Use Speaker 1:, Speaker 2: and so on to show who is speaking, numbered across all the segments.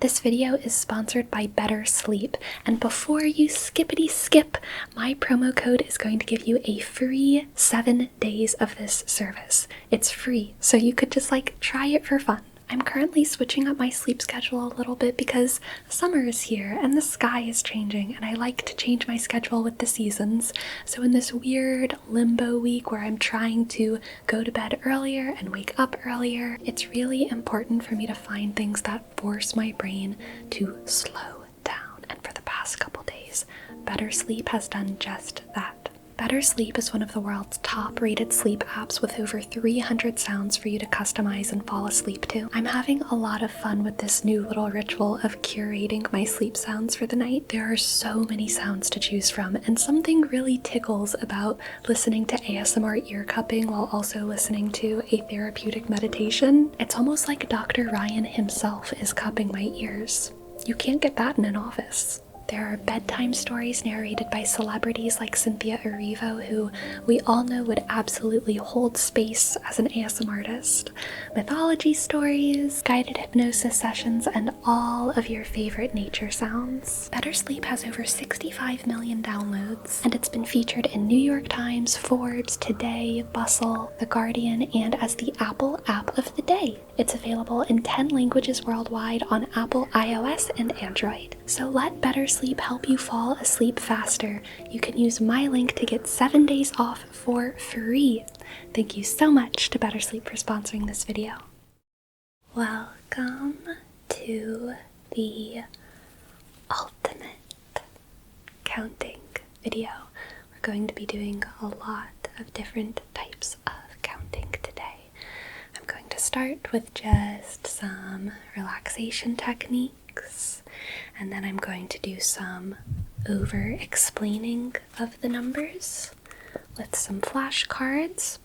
Speaker 1: This video is sponsored by Better Sleep, and before you skippity skip, my promo code is going to give you a free 7 days of this service. It's free, so you could just try it for fun. I'm currently switching up my sleep schedule a little bit because summer is here and the sky is changing, and I like to change my schedule with the seasons. So in this weird limbo week where I'm trying to go to bed earlier and wake up earlier, it's really important for me to find things that force my brain to slow down. And for the past couple days, Better Sleep has done just that. Better Sleep is one of the world's top-rated sleep apps with over 300 sounds for you to customize and fall asleep to. I'm having a lot of fun with this new little ritual of curating my sleep sounds for the night. There are so many sounds to choose from, and something really tickles about listening to ASMR ear cupping while also listening to a therapeutic meditation. It's almost like Dr. Ryan himself is cupping my ears. You can't get that in an office. There are bedtime stories narrated by celebrities like Cynthia Erivo, who we all know would absolutely hold space as an ASMR artist, mythology stories, guided hypnosis sessions, and all of your favorite nature sounds. Better Sleep has over 65 million downloads, and it's been featured in New York Times, Forbes, Today, Bustle, The Guardian, and as the Apple App of the Day. It's available in 10 languages worldwide on Apple iOS and Android. So let Better Sleep help you fall asleep faster. You can use my link to get 7 days off for free. Thank you so much to Better Sleep for sponsoring this video. Welcome to the ultimate counting video. We're going to be doing a lot of different types of counting today. I'm going to start with just some relaxation techniques, and then I'm going to do some over-explaining of the numbers with some flashcards.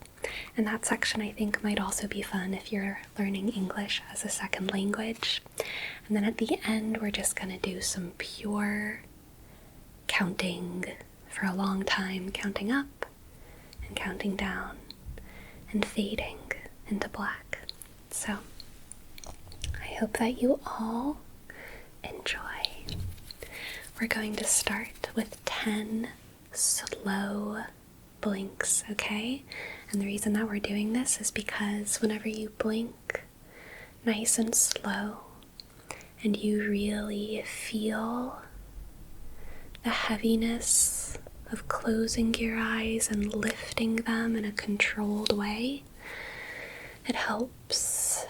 Speaker 1: And that section I think might also be fun if you're learning English as a second language. And then at the end, we're just going to do some pure counting for a long time, counting up and counting down and fading into black. So I hope that you all enjoy. We're going to start with 10 slow blinks, okay? And the reason that we're doing this is because whenever you blink nice and slow and you really feel the heaviness of closing your eyes and lifting them in a controlled way, it helps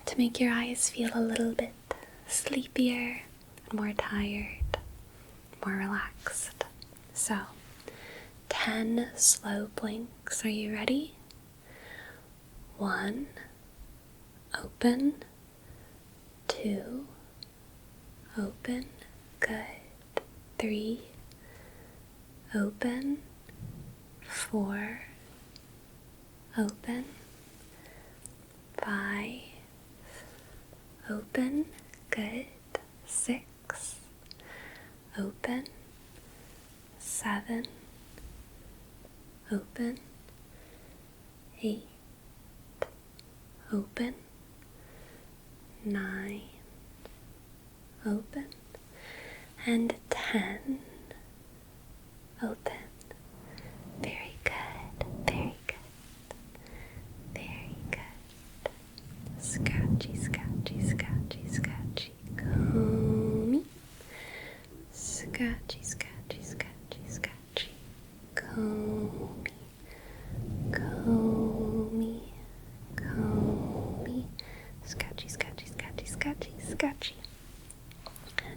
Speaker 1: to make your eyes feel a little bit sleepier and more tired, more relaxed. So, 10 slow blinks. Are you ready? 1, open. 2, open. Good. 3, open. 4, open. 5, open. Good. 6, open. 7, open. 8, open. 9, open. And 10, open. Very good, very good, very good. Scratchy, scratchy, scratchy, scratchy, comb. Scratchy, scratchy, scratchy, scratchy, comb. Comb, comb. Scratchy, scratchy, scratchy, scratchy, scratchy.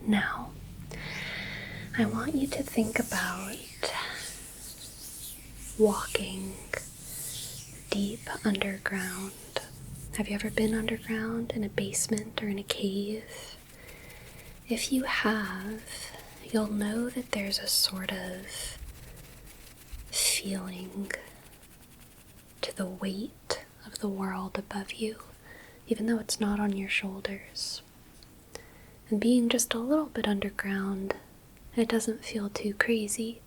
Speaker 1: Now, I want you to think about walking deep underground. Have you ever been underground in a basement or in a cave? If you have, you'll know that there's a sort of feeling to the weight of the world above you, even though it's not on your shoulders. And being just a little bit underground, it doesn't feel too crazy.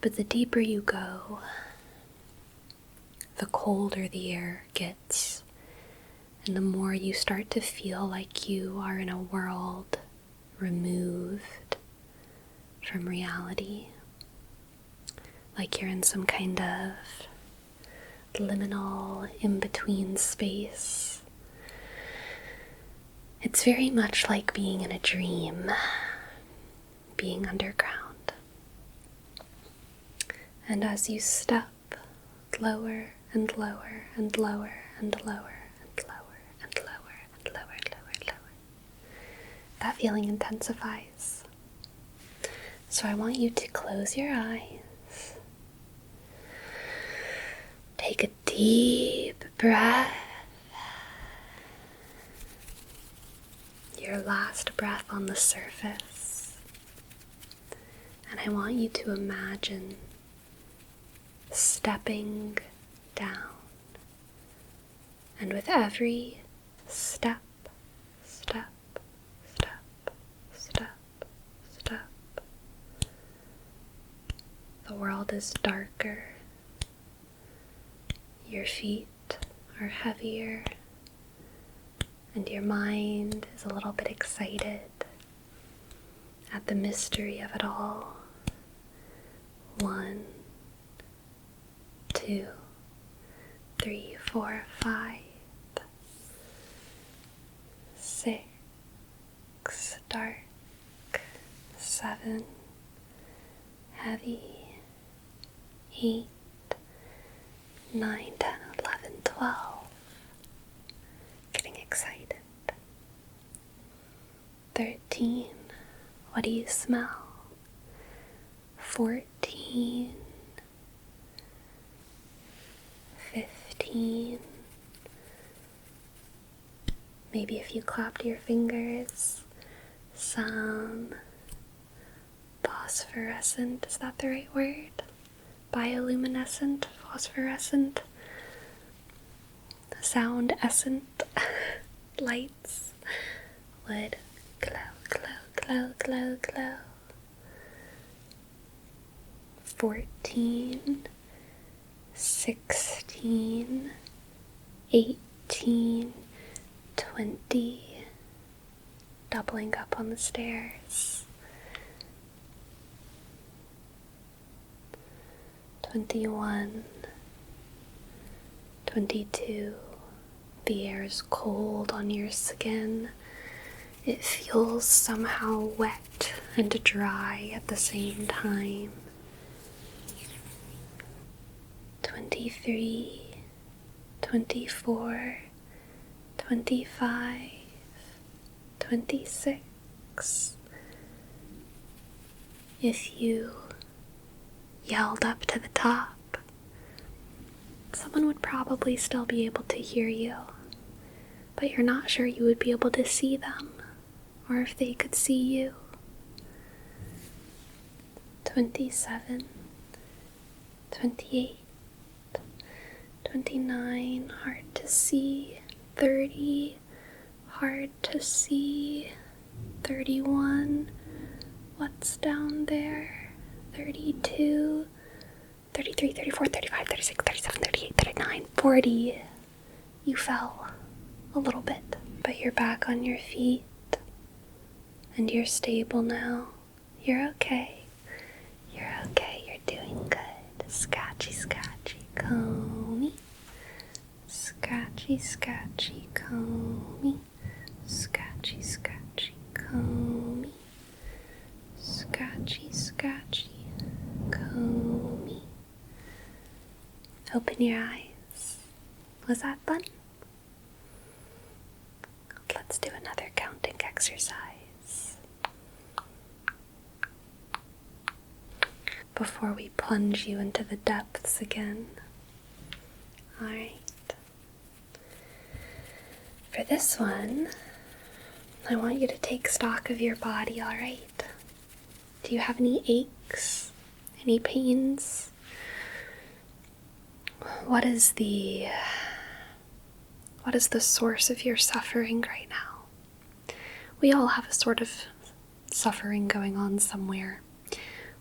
Speaker 1: But the deeper you go, the colder the air gets, And the more you start to feel like you are in a world removed from reality, like you're in some kind of liminal in-between space, it's very much like being in a dream, being underground. And as you step lower and lower and lower and lower and lower and lower and lower and lower and lower, that feeling intensifies. So I want you to close your eyes. Take a deep breath. Your last breath on the surface. And I want you to imagine stepping down. And with every step, step, step, step, step, the world is darker. Your feet are heavier. And your mind is a little bit excited at the mystery of it all. 1, 2, 3, 4, 5, 6, dark, 7, heavy, 8, 9, 10, 11, 12. Getting excited. 13. What do you smell? 14. 15. Maybe if you clapped your fingers, some phosphorescent, is that the right word? Bioluminescent, phosphorescent, sound-essent lights would glow, glow, glow, glow, glow. 14, 16, 18, 20, doubling up on the stairs. 21, 22, the air is cold on your skin. It feels somehow wet and dry at the same time. 23, 24, 25, 26. If you yelled up to the top, someone would probably still be able to hear you, but you're not sure you would be able to see them, or if they could see you. 27, 28, 29, hard to see. 30, hard to see. 31, what's down there? 32, 33, 34, 35, 36, 37, 38, 39, 40. You fell a little bit, but you're back on your feet, and you're stable now. You're okay. You're okay. You're doing good. Scratchy, scratchy, comb. Scratchy, scratchy, comb. Scratchy, scratchy, comb. Scratchy, scratchy, comb. Open your eyes. Was that fun? Let's do another counting exercise before we plunge you into the depths again. Alright. For this one, I want you to take stock of your body, alright? Do you have any aches? Any pains? What is the source of your suffering right now? We all have a sort of suffering going on somewhere,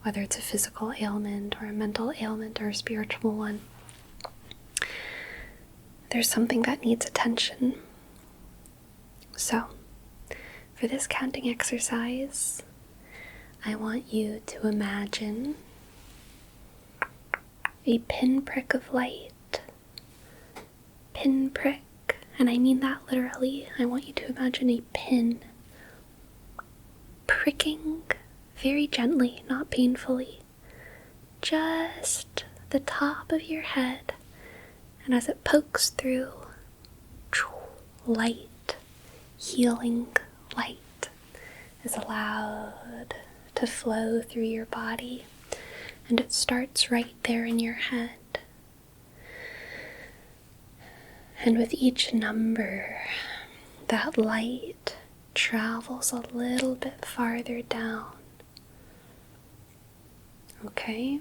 Speaker 1: whether it's a physical ailment or a mental ailment or a spiritual one. There's something that needs attention, So, for this counting exercise, I want you to imagine a pinprick of light. Pinprick, and I mean that literally. I want you to imagine a pin pricking very gently, not painfully, just the top of your head, and as it pokes through, light, healing light is allowed to flow through your body, and it starts right there in your head. And with each number, that light travels a little bit farther down. Okay?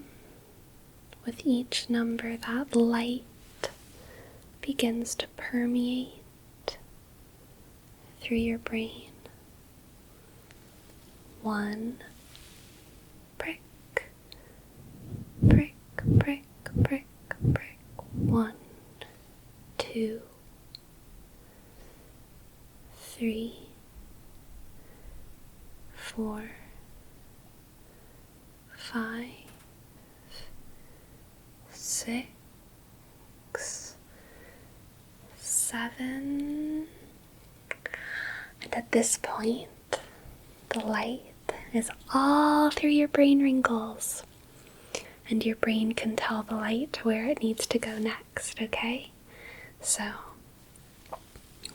Speaker 1: With each number, that light begins to permeate through your brain. 1, prick, prick, prick, prick, prick. 1, 2, 3, 4, 5, 6, 7, and at this point, the light is all through your brain wrinkles, and your brain can tell the light where it needs to go next, okay? So,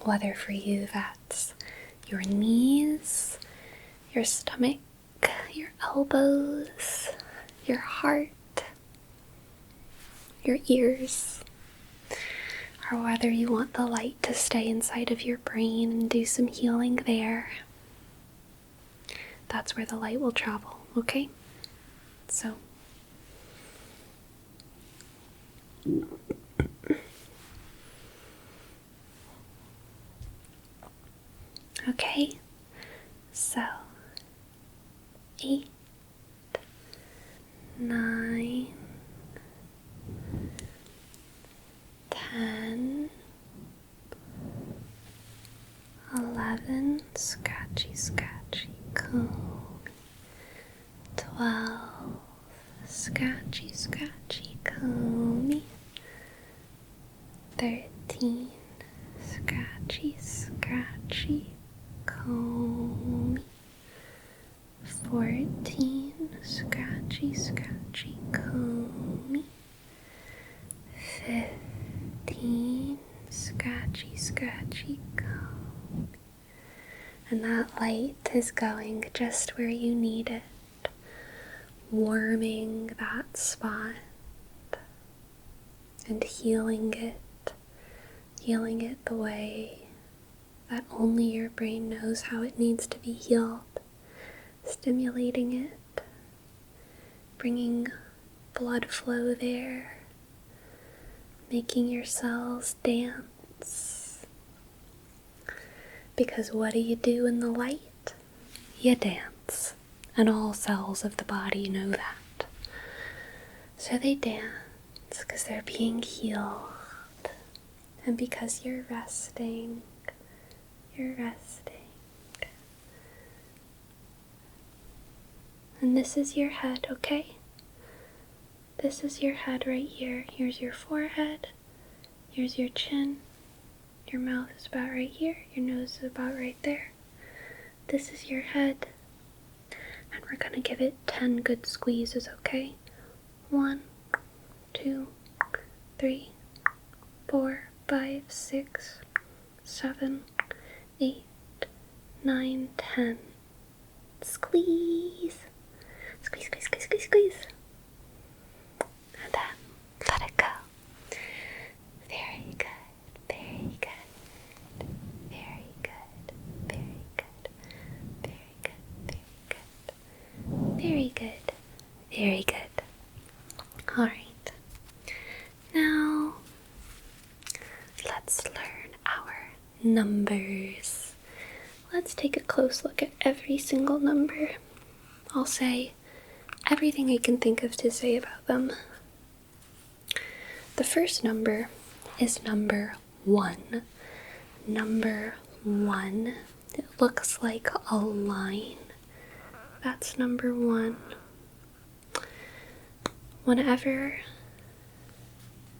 Speaker 1: whether for you that's your knees, your stomach, your elbows, your heart, your ears, or whether you want the light to stay inside of your brain and do some healing there, that's where the light will travel, okay? So, okay, so 8, 9, 10, 11, scratchy, scratchy, comb, 12, scratchy, scratchy, comb, 13, scratchy, scratchy, comb, 14, scratchy, scratchy, comb, 15, scratchy, scratchy, comb. And that light is going just where you need it, warming that spot and healing it the way that only your brain knows how it needs to be healed, stimulating it, bringing blood flow there, making your cells dance. Because what do you do in the light? You dance. And all cells of the body know that. So they dance because they're being healed. And because you're resting, And this is your head, okay? This is your head right here. Here's your forehead. Here's your chin. Your mouth is about right here. Your nose is about right there. This is your head. And we're gonna give it 10 good squeezes, okay? 1, 2, 3, 4, 5, 6, 7, 8, 9, 10. Squeeze. Squeeze, squeeze, squeeze, squeeze, squeeze. And then let it go. Very good, very good, very good, very good, very good, very good, very good, very good. Alright. Now, let's learn our numbers. Let's take a close look at every single number. I'll say everything I can think of to say about them. The first number is number 1. Number 1. It looks like a line. That's number 1. Whenever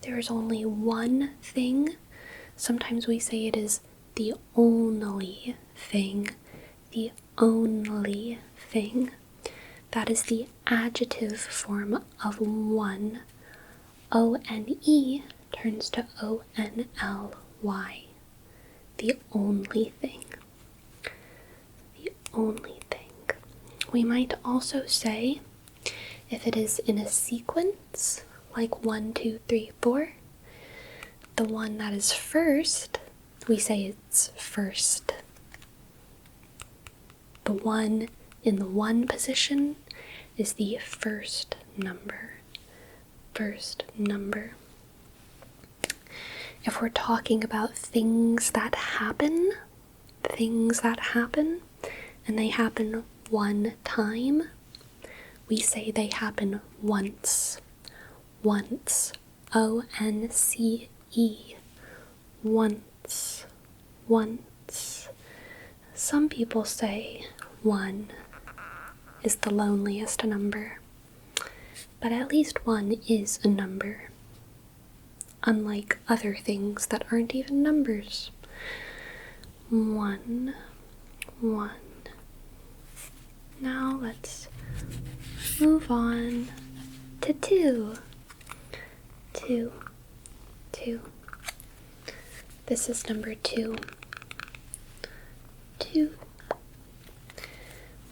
Speaker 1: there's only one thing, sometimes we say it is the only thing. The only thing. That is the adjective form of 1. O-N-E turns to O-N-L-Y. The only thing. The only thing. We might also say, if it is in a sequence, like 1, 2, 3, 4, the one that is first, we say it's first. The one in the 1 position is the first number. First number. If we're talking about things that happen, and they happen one time, we say they happen once. Once. O-N-C-E. Once. Once. Some people say 1 is the loneliest number, but at least 1 is a number, unlike other things that aren't even numbers. 1, 1. Now let's move on to 2. 2, 2. This is number 2. 2.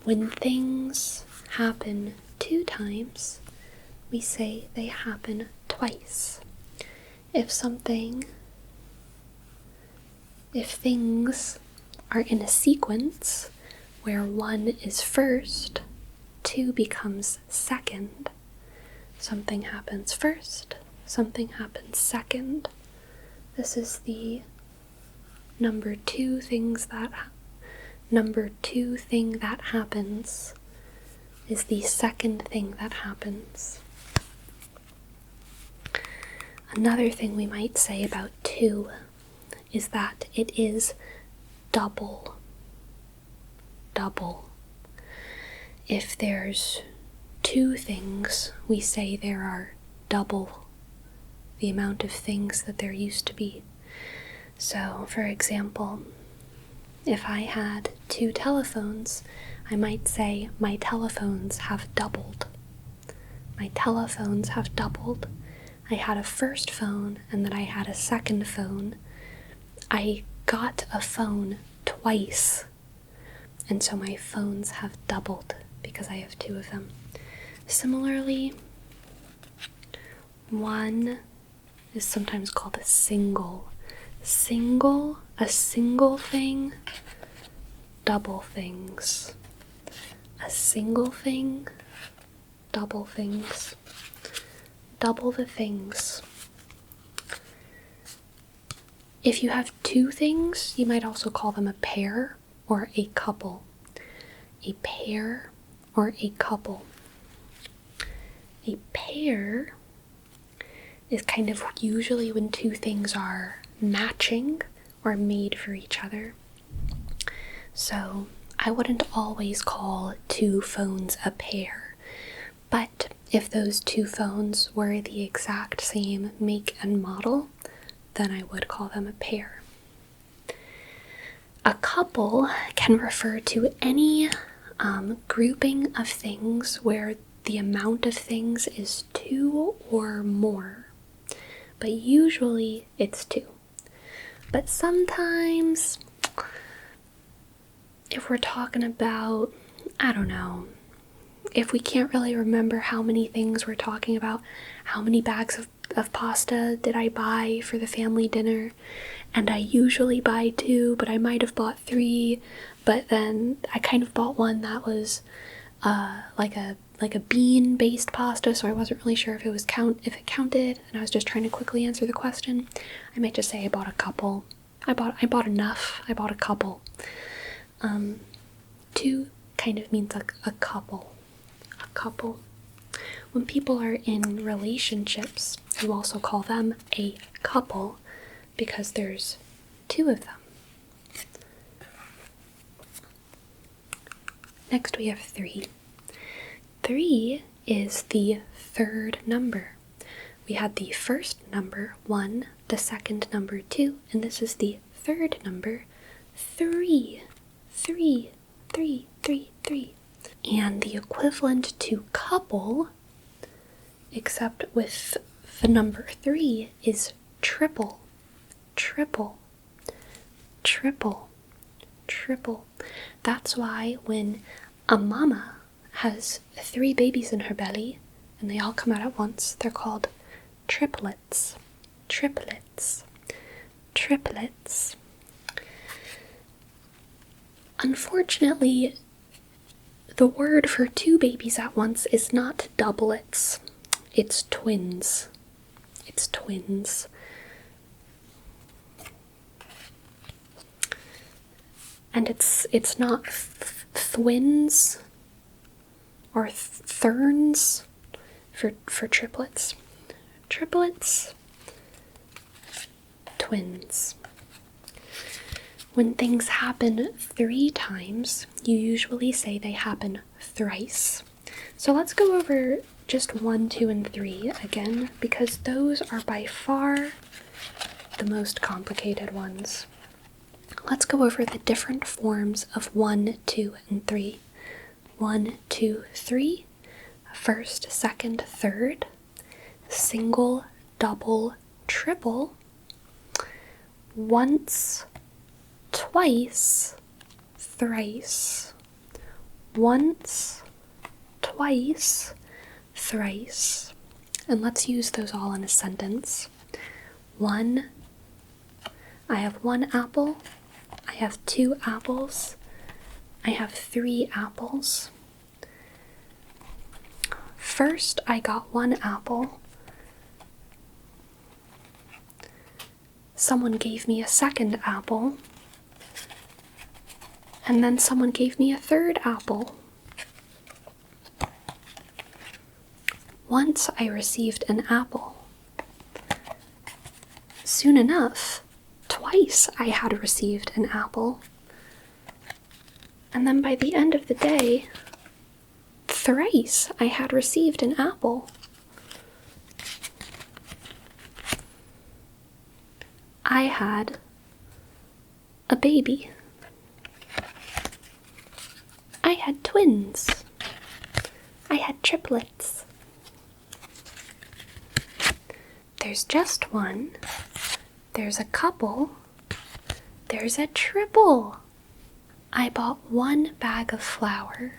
Speaker 1: When things happen 2 times, we say they happen twice. If things are in a sequence where 1 is first, 2 becomes second. Something happens first, something happens second. This is the number 2 thing that happens is the second thing that happens. Another thing we might say about 2 is that it is double. Double. If there's 2 things, we say there are double the amount of things that there used to be. So, for example, if I had 2 telephones, I might say my telephones have doubled. My telephones have doubled. I had a first phone and then I had a second phone. I got a phone twice, and so my phones have doubled because I have 2 of them. Similarly, 1 is sometimes called a single. A single thing, double things. A single thing, double things. Double the things. If you have 2 things, you might also call them a pair or a couple. A pair or a couple. A pair is kind of usually when 2 things are matching or made for each other. So I wouldn't always call 2 phones a pair, but if those 2 phones were the exact same make and model, then I would call them a pair. A couple can refer to any grouping of things where the amount of things is 2 or more, but usually it's 2. But sometimes, if we're talking about, I don't know, if we can't really remember how many things we're talking about, how many bags of pasta did I buy for the family dinner, and I usually buy 2, but I might have bought 3, but then I kind of bought one that was like a bean-based pasta, so I wasn't really sure if it counted, and I was just trying to quickly answer the question. I might just say I bought a couple. I bought enough. I bought a couple. 2 kind of means like a couple. A couple. When people are in relationships, you also call them a couple because there's 2 of them. Next we have 3. 3 is the third number. We had the first number, 1, the second number, 2, and this is the third number, 3. 3, 3, 3, 3. And the equivalent to couple, except with the number 3, is triple. Triple. Triple. Triple. That's why when a mama has 3 babies in her belly and they all come out at once, they're called triplets. Triplets. Triplets. Unfortunately, the word for 2 babies at once is not doublets. It's twins. It's twins. And it's not thwins or thurns for triplets. Triplets, twins. When things happen 3 times, you usually say they happen thrice. So let's go over just 1, 2, and 3 again, because those are by far the most complicated ones. Let's go over the different forms of 1, 2, and 3. 1, 2, 3, first, second, third, single, double, triple, once, twice, thrice, once, twice, thrice. And let's use those all in a sentence. 1, I have 1 apple. I have 2 apples. I have 3 apples. First, I got 1 apple. Someone gave me a second apple. And then someone gave me a third apple. Once I received an apple. Soon enough, twice I had received an apple. And then by the end of the day, thrice I had received an apple. I had a baby. I had twins. I had triplets. There's just one. There's a couple. There's a triple. I bought 1 bag of flour.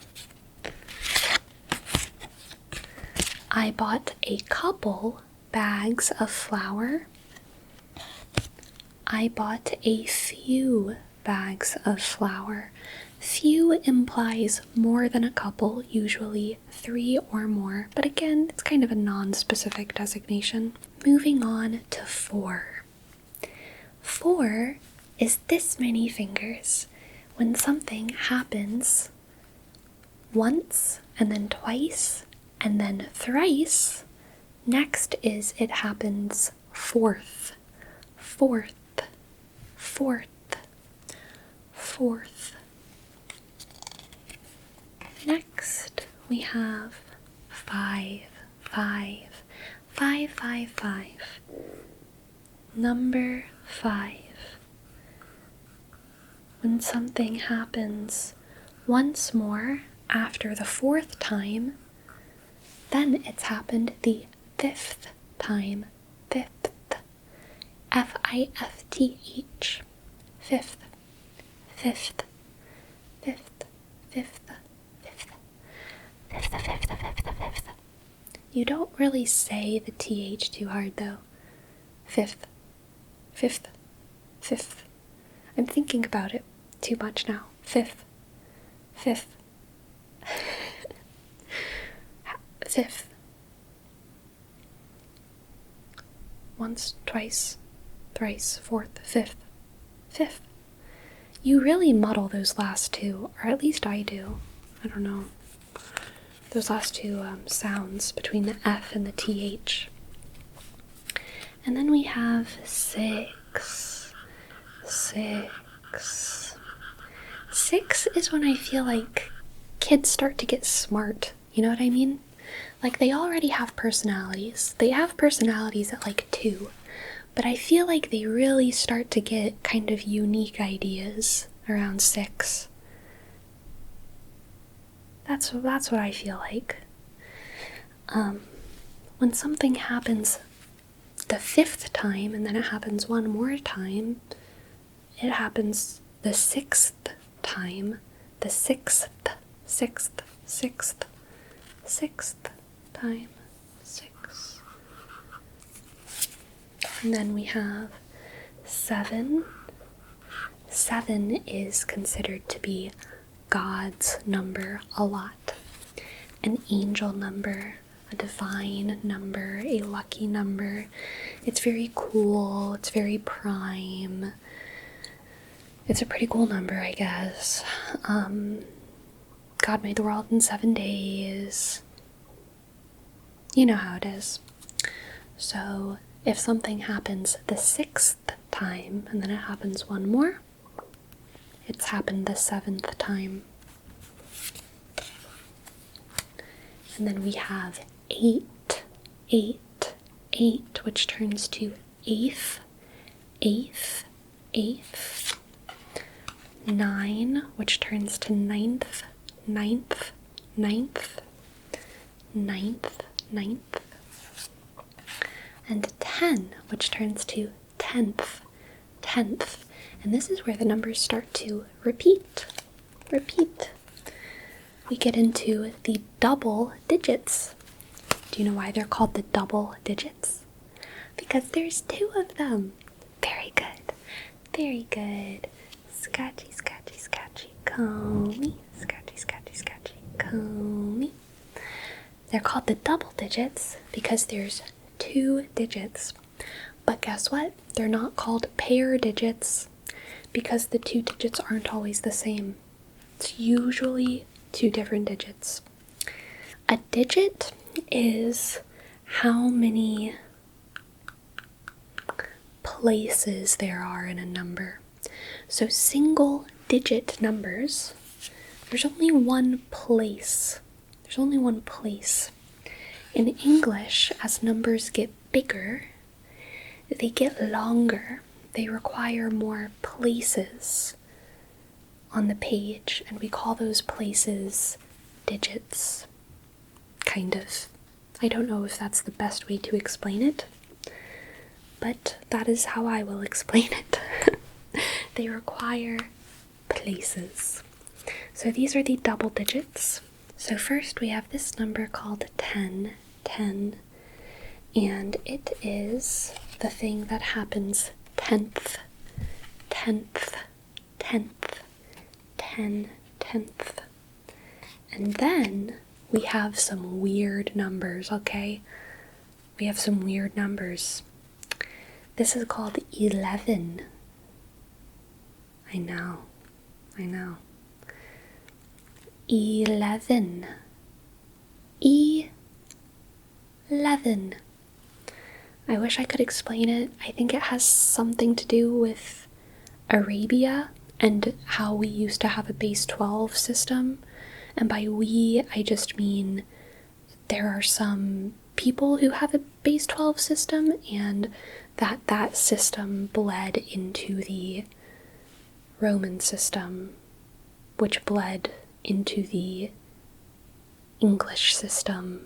Speaker 1: I bought a couple bags of flour. I bought a few bags of flour. Few implies more than a couple, usually 3 or more, but again, it's kind of a non-specific designation. Moving on to 4. 4 is this many fingers. When something happens once, and then twice, and then thrice, next is it happens fourth, fourth, fourth, fourth. Next, we have 5, 5, 5, 5, 5. Number 5. When something happens once more after the 4th time, then it's happened the 5th time. 5th. F-I-F-T-H. 5th. 5th. 5th. 5th. 5th, 5th, 5th, 5th. You don't really say the TH too hard though. 5th, 5th, 5th. I'm thinking about it too much now. 5th, 5th, 5th. Once, twice, thrice, 4th, 5th, 5th. You really muddle those last two, or at least I do. I don't know. Those last two sounds between the F and the TH. And then we have 6. 6. 6 is when I feel like kids start to get smart. You know what I mean? Like, they already have personalities. They have personalities at like 2. But I feel like they really start to get kind of unique ideas around 6. That's what I feel like. When something happens the 5th time, and then it happens one more time, it happens the 6th time, the 6th time, 6. And then we have 7. 7 is considered to be God's number a lot. An angel number, a divine number, a lucky number. It's very cool, it's very prime. It's a pretty cool number, I guess. God made the world in 7 days. You know how it is. So, if something happens the 6th time, and then it happens one more, it's happened the 7th time. And then we have 8, 8, 8, which turns to 8th, 8th, 8th. 9, which turns to 9th, 9th, 9th, 9th, 9th. And 10, which turns to 10th, 10th. And this is where the numbers start to repeat. We get into the double digits. Do you know why they're called the double digits? Because there's 2 of them. Very good. Very good. Scratchy, scratchy, scratchy, comb me. Scratchy, scratchy, scratchy, comb me. They're called the double digits because there's 2 digits. But guess what? They're not called pair digits because the 2 digits aren't always the same. It's usually 2 different digits. A digit is how many places there are in a number. So single digit numbers, there's only one place. There's only one place. In English, as numbers get bigger, they get longer. They require more places on the page, and we call those places digits. Kind of. I don't know if that's the best way to explain it, but that is how I will explain it. They require places. So these are the double digits. So first we have this number called 10, 10, and it is the thing that happens 10th, 10th, 10th, 10, 10th. And then we have some weird numbers, okay? We have some weird numbers. This is called 11. I know. 11. 11. I wish I could explain it. I think it has something to do with Arabia and how we used to have a base 12 system. And by we, I just mean there are some people who have a base 12 system, and that system bled into the Roman system, which bled into the English system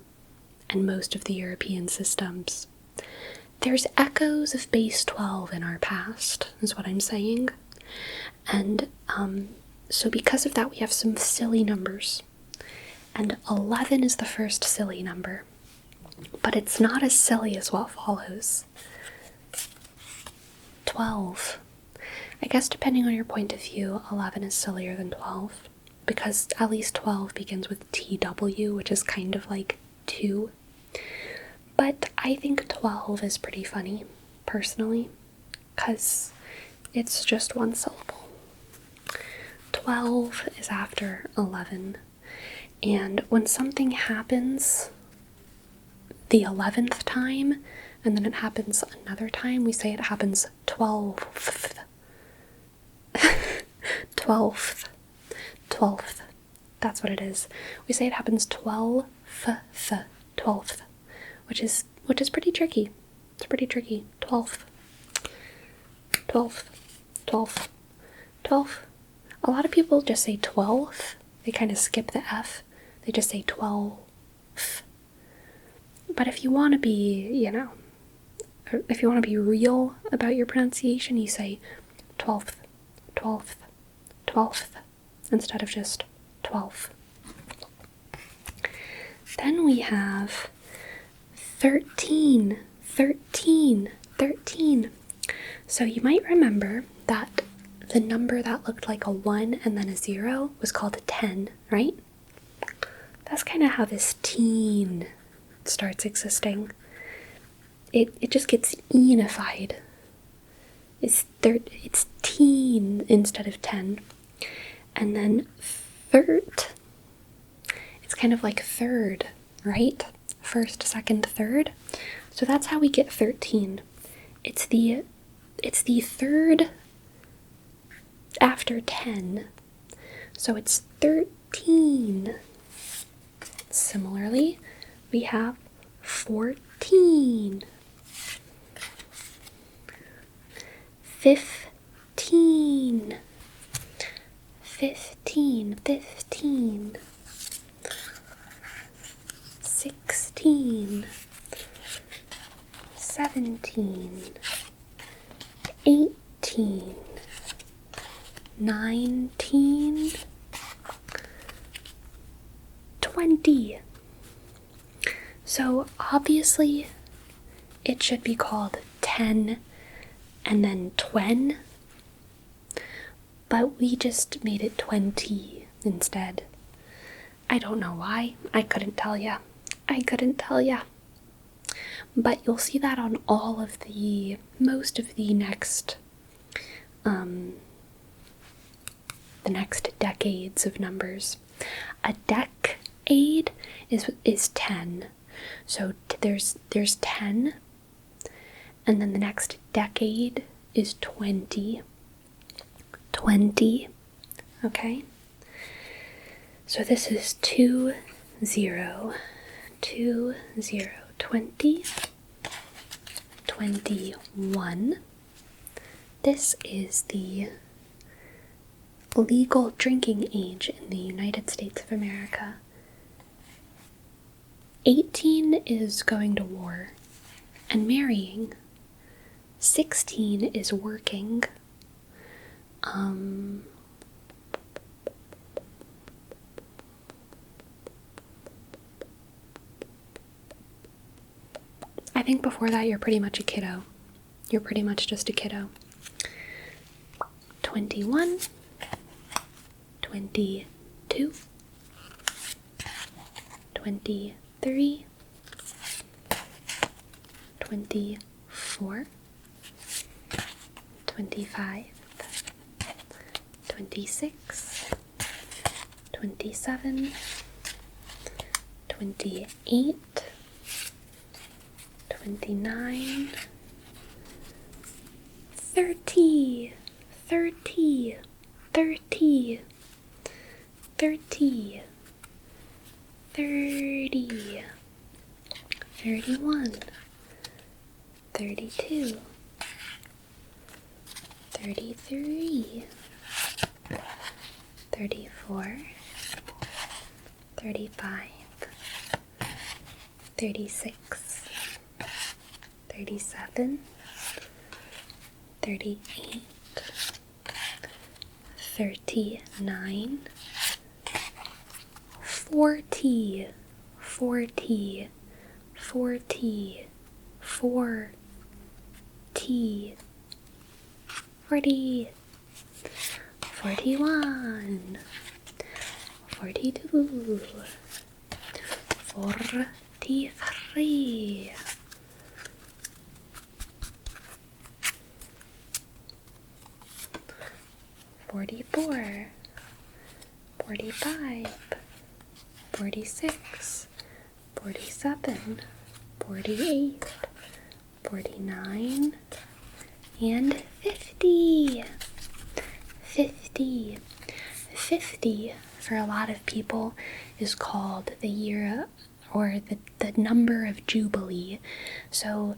Speaker 1: and most of the European systems. There's echoes of base 12 in our past, is what I'm saying. And so because of that, we have some silly numbers. And 11 is the first silly number. But it's not as silly as what follows. 12. I guess depending on your point of view, 11 is sillier than 12. Because at least 12 begins with TW, which is kind of like 2. But I think 12 is pretty funny, personally, because it's just one syllable. 12 is after 11. And when something happens the 11th time, and then it happens another time, we say it happens 12th. 12th. 12th. That's what it is. We say it happens 12th, which is pretty tricky. It's pretty tricky. 12th. 12th. 12th. 12th. A lot of people just say 12th. They kind of skip the F. They just say 12th. But if you want to be, if you want to be real about your pronunciation, you say 12th, 12th, 12th, instead of just 12th. Then we have 13, 13, 13. So you might remember that the number that looked like a 1 and then a 0 was called a 10, right? That's kind of how this teen starts existing. It just gets enified. It's teen instead of 10. And then third, it's kind of like third, right? First, second, third. So that's how we get 13. It's the third after 10. So it's 13. Similarly, we have 14. 15. 15, 15. 16. 17. 18. 19. 20. So obviously it should be called 10 and then twen, but we just made it 20 instead. I don't know why. I couldn't tell ya. But you'll see that on most of the next decades of numbers. A decade is 10. So there's 10, and then the next decade is 20. 20, okay? So this is 20, 20, 20, 21. This is the legal drinking age in the United States of America. 18 is going to war and marrying. 16 is working. I think before that you're pretty much a kiddo. You're pretty much just a kiddo. 21, 22, 23, 24, 25, 26, 27, 28, 29, 30, 30, 30, 30, 30, 31, 32, 33, 34, 35, 36, 37, 38, 39, 40, 40, 40, 40, 40, 41, 42, 43, 44, 45, 46, 47, 48, 49, and 50. 50, 50, for a lot of people is called the year or the number of Jubilee. So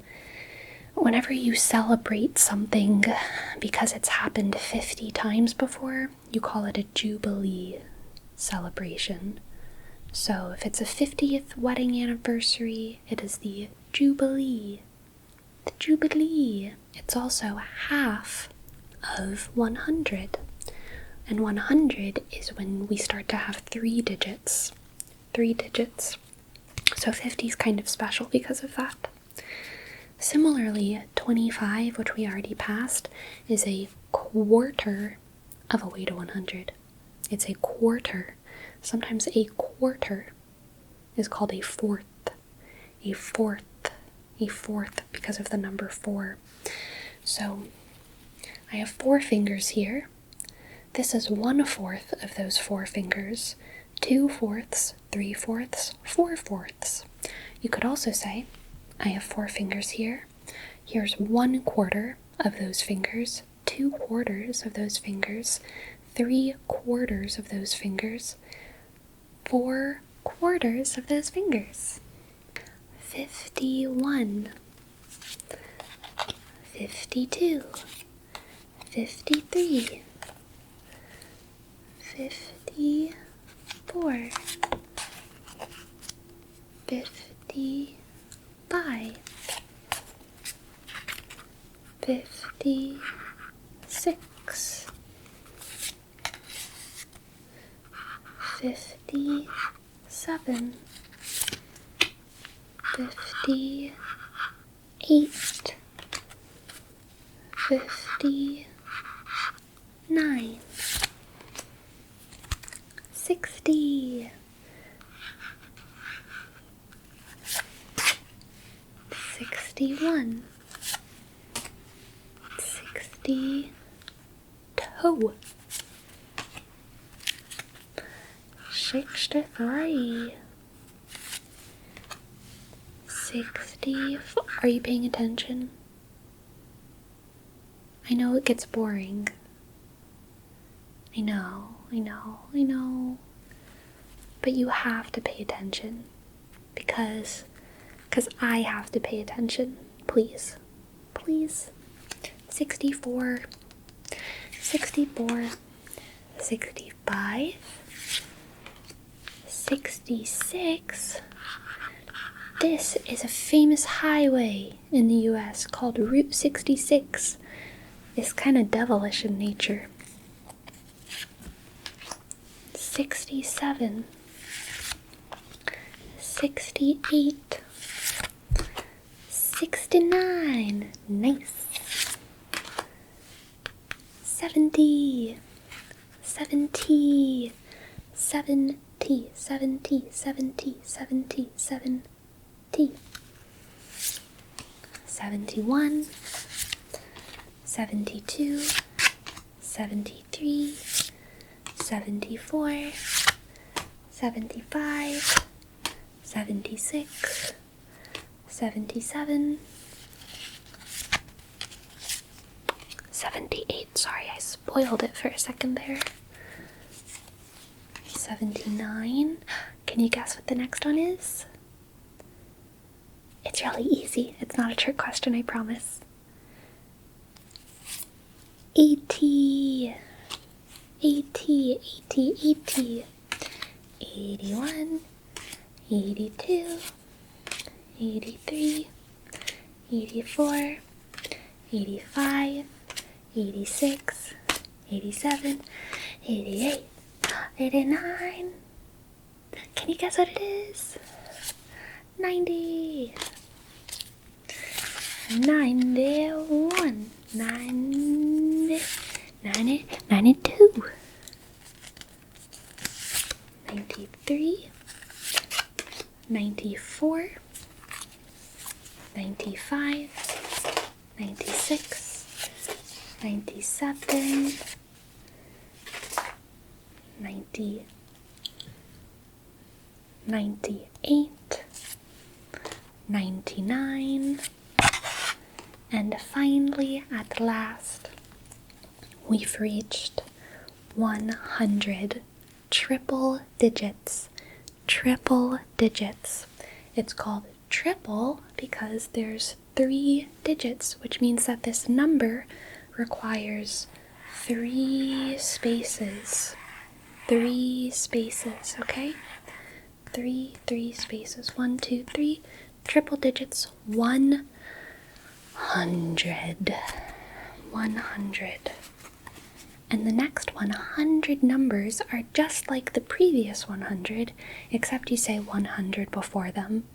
Speaker 1: whenever you celebrate something because it's happened 50 times before, you call it a Jubilee celebration. So if it's a 50th wedding anniversary, it is the Jubilee. The Jubilee. It's also half of 100. And 100 is when we start to have 3 digits. 3 digits. So 50 is kind of special because of that. Similarly, 25, which we already passed, is a quarter of a way to 100. It's a quarter. Sometimes a quarter is called a fourth. A fourth. A fourth because of the number 4. So I have 4 fingers here. This is 1/4 of those 4 fingers. 2/4, 3/4, 4/4. You could also say, I have 4 fingers here. Here's 1/4 of those fingers, 2/4 of those fingers, 3/4 of those fingers, 4/4 of those fingers. 51, 52, 53, 54, 55, 56, 57, 58, 59, 60, 61, 62, 63, 64. Are you paying attention? I know it gets boring. I know. But you have to pay attention because I have to pay attention. Please. 64, 65, 66. This is a famous highway in the US called Route 66. It's kind of devilish in nature. 67, 68, 69, nice. 70, 70, 70, 70, 70, 70, 70, 71, 72, 73, 74, 75, 76, 77, 78. Sorry, I spoiled it for a second there. 79. Can you guess what the next one is? It's really easy. It's not a trick question, I promise. 80. 80, 80, 80. 81, 82, 83, 84, 85, 86, 87, 88, 89. Can you guess what it is? 90. 91. 90. 92. 93. 94. 95. 96. 97. 90. 98. 99. And finally, at last, we've reached 100. triple digits. Triple digits. It's called triple because there's 3 digits, which means that this number requires 3 spaces. 3 spaces, okay? 3 spaces. 1, 2, 3. Triple digits. 100. 100. And the next 100 numbers are just like the previous 100, except you say 100 before them.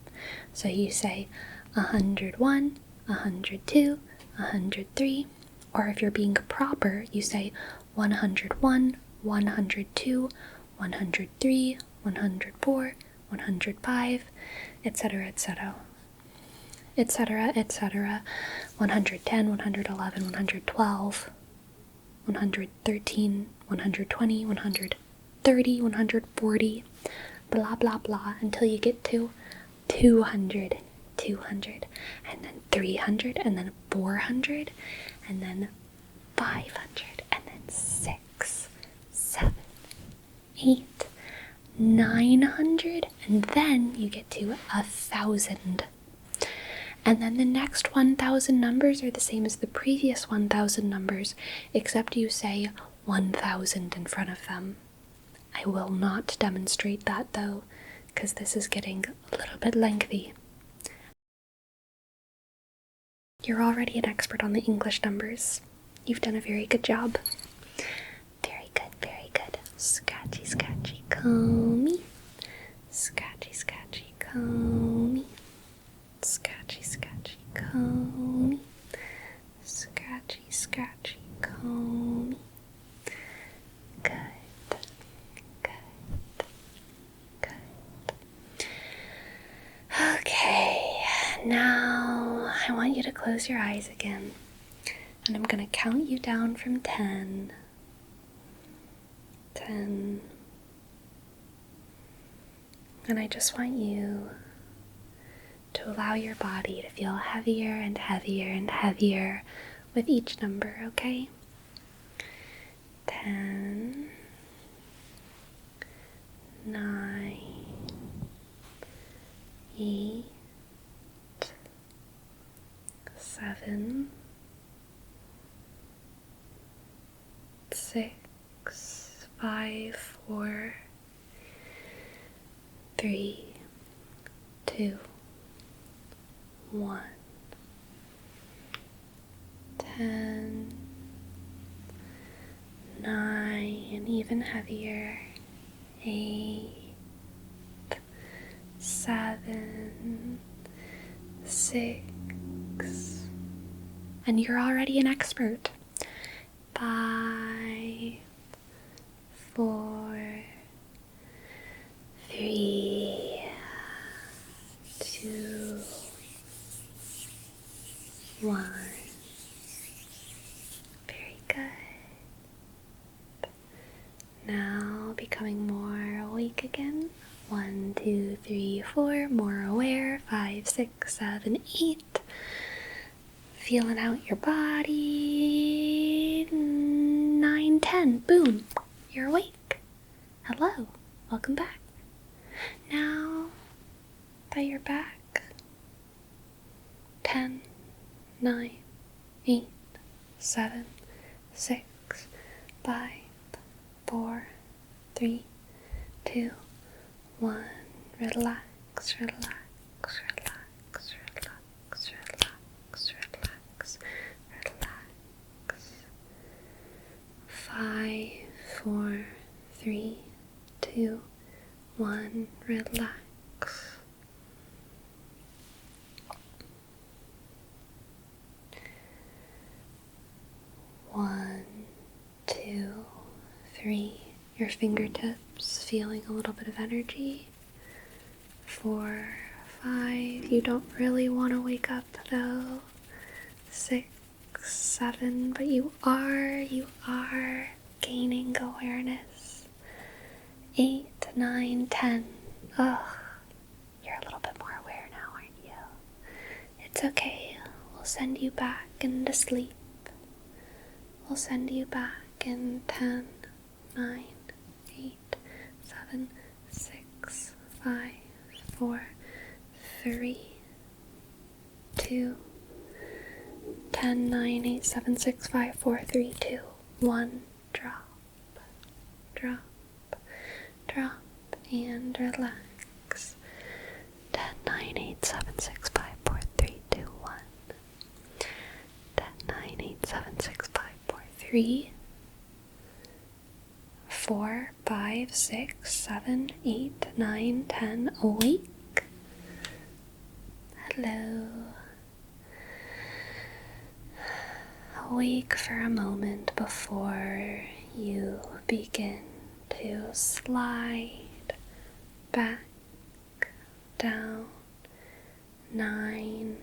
Speaker 1: So you say 101, 102, 103, or if you're being proper, you say 101, 102, 103, 104, 105, etc., etc., etc., etc., 110, 111, 112, 113, 120, 130, 140, blah, blah, blah, until you get to 200, 200, and then 300, and then 400, and then 500, and then 6, 7, 8, 900, and then you get to 1,000. And then the next 1,000 numbers are the same as the previous 1,000 numbers, except you say 1,000 in front of them. I will not demonstrate that though, because this is getting a little bit lengthy. You're already an expert on the English numbers. You've done a very good job. Very good, very good. Scratchy, scratchy, comb. Scratchy, scratchy, comb. Scratchy, scratchy, comb. Scratchy, scratchy, comb. Good, good, good. Okay, now I want you to close your eyes again, and I'm going to count you down from 10. 10. And I just want you to allow your body to feel heavier and heavier and heavier with each number, okay? 10, 9, 8, 7, 6, 5, 4, 3, 2, 1, 10, 9, and even heavier, 8, 7, 6, and you're already an expert. 5, 4, 3, 2, 1. Very good. Now becoming more awake again. 1, 2, 3, 4. More aware. 5, 6, 7, 8. Feeling out your body. 9, 10. Boom. You're awake. Hello. Welcome back. Now that you're back. 10, 9, 8, 7, 6, 5, 4, 3, 2, 1. Relax, relax, relax, relax, relax, relax, relax. 5, 4, 3, 2, 1. Relax. 1, 2, 3. Your fingertips feeling a little bit of energy. 4, 5. You don't really want to wake up though. 6, 7. But you are gaining awareness. 8, 9, 10. Ugh. You're a little bit more aware now, aren't you? It's okay. We'll send you back into sleep. We'll send you back in 10, 9, 8, 7, 6, 5, 4, 3, 2, 10, 9, 8, 7, 6, 5, 4, 3, 2, 1. Drop, drop, drop, and relax. 10, 9, 8, 7, 6, 5, 4, 3, 2, 1. 10, 9, 8, 7, 6, 5, 4, 3, 4, 5, 6, 7, 8, 9, 10. Awake. Hello. Awake for a moment before you begin to slide back down. 9,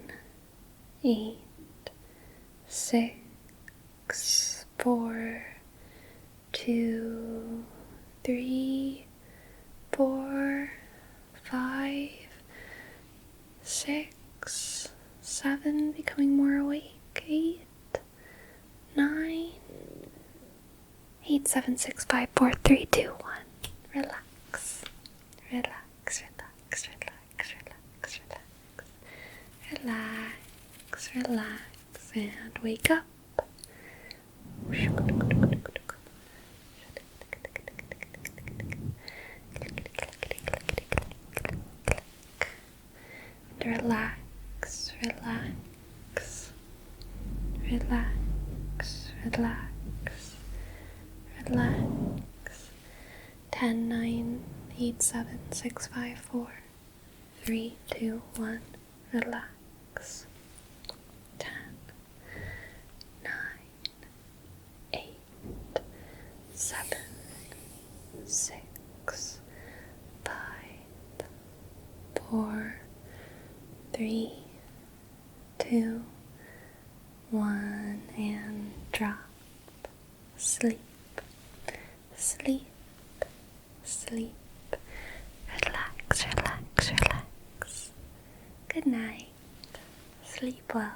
Speaker 1: 8, 6, 4, 2, 3, 4, 5, 6, 7, becoming more awake. 8, 9, 8, 7, 6, 5, 4, 3, 2, 1. Relax, relax, relax, relax, relax, relax, relax, relax, and wake up. Relax, relax, relax, relax, relax. 10, 9, 8, 7, 6, 5, 4, 3, 2, 1. Relax. 10, 9, 8, 7, 6, 5, 4, 3, 2, 1, and drop. Sleep, sleep, sleep. Relax, relax, relax. Good night. Sleep well.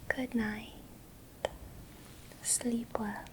Speaker 1: Good night. Sleep well.